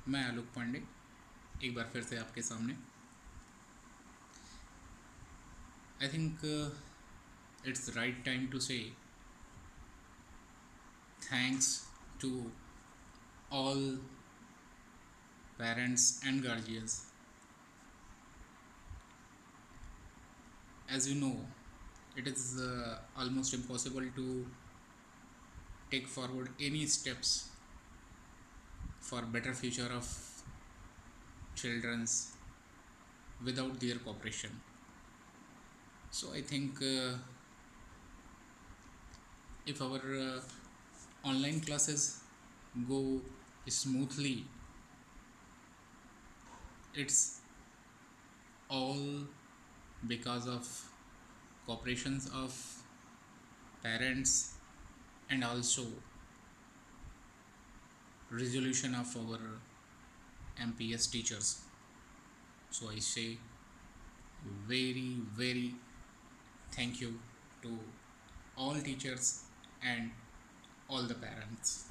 मैं आलोक पांडे एक बार फिर से आपके सामने। I think it's right time to say thanks to all parents and guardians. As you know, it is almost impossible to take forward any steps for better future of children's without their cooperation. So I think if our online classes go smoothly, it's all because of cooperations of parents and also resolution of our MPS teachers. So I say very thank you to all teachers and all the parents.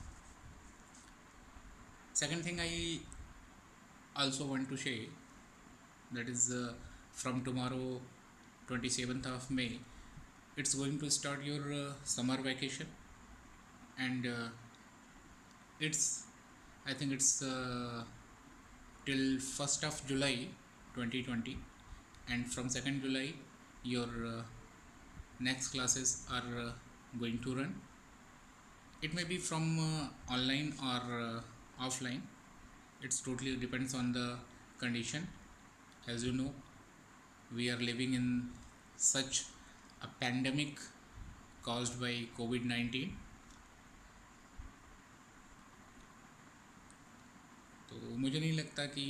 Second thing I also want to say, that is from tomorrow 27th of May it's going to start your summer vacation, and it's I think it's till 1st of July 2020, and from 2nd July your next classes are going to run. It may be from online or offline. It's totally depends on the condition. As you know, we are living in such a pandemic caused by COVID-19. तो मुझे नहीं लगता कि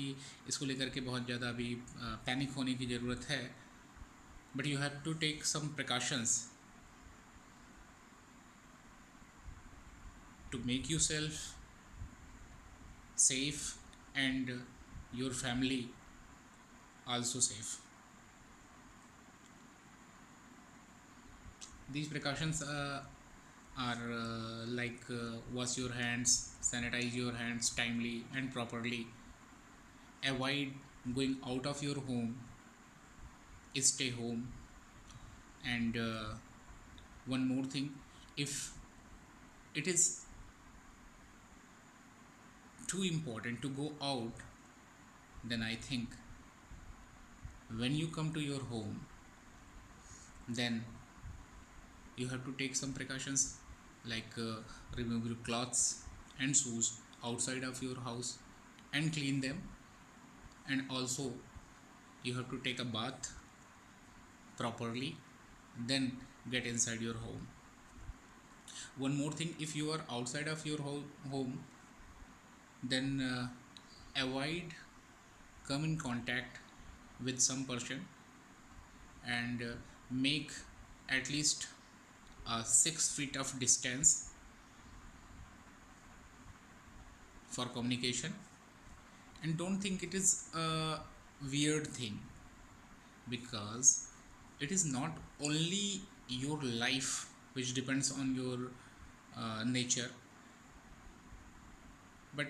इसको लेकर के बहुत ज़्यादा अभी पैनिक होने की ज़रूरत है, but you have to take some precautions to make yourself safe and your family also safe. These precautions are like wash your hands, sanitize your hands timely and properly, avoid going out of your home, stay home, and one more thing, if it is too important to go out, then I think when you come to your home, then you have to take some precautions, like remove your clothes and shoes outside of your house and clean them, and also you have to take a bath properly, then get inside your home. One more thing, if you are outside of your home, then avoid come in contact with some person, and make at least 6 feet of distance for communication. And don't think it is a weird thing, because it is not only your life which depends on your nature, but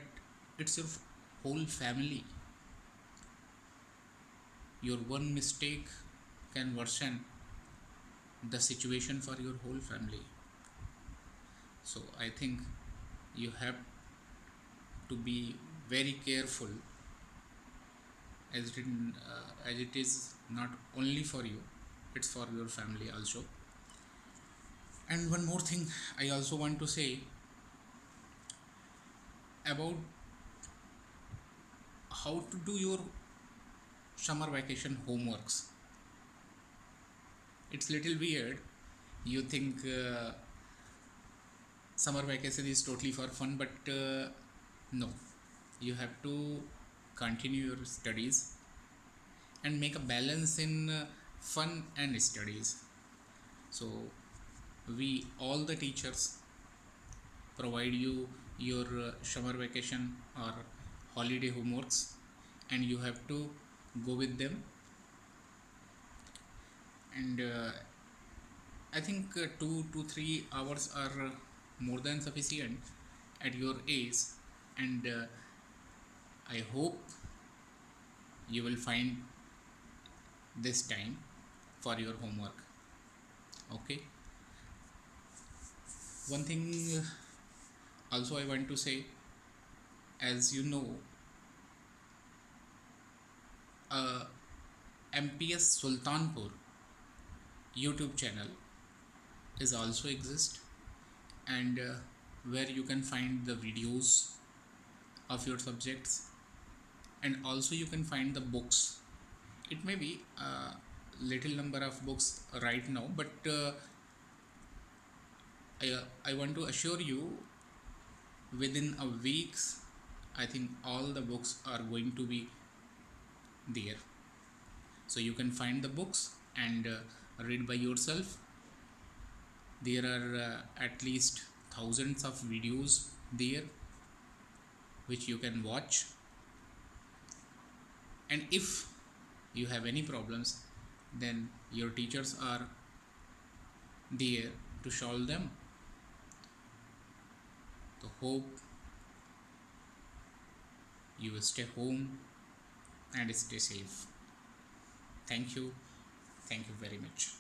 it's your whole family. Your one mistake can worsen the situation for your whole family. So I think you have to be very careful, as it is not only for you, it's for your family also. And one more thing I also want to say about how to do your summer vacation homeworks. It's little weird. You think summer vacation is totally for fun, but no, you have to continue your studies and make a balance in fun and studies. So we all the teachers provide you your summer vacation or holiday homeworks, and you have to go with them. And I think 2 to 3 hours are more than sufficient at your age, and I hope you will find this time for your homework. Okay. One thing also I want to say, as you know, uh, MPS Sultanpur YouTube channel is also exist, and where you can find the videos of your subjects, and also you can find the books. It may be a little number of books right now, but I want to assure you, within a weeks, I think all the books are going to be there. So you can find the books and read by yourself. There are at least thousands of videos there which you can watch, and if you have any problems, then your teachers are there to solve them. So hope you will stay home and stay safe. Thank you. Thank you very much.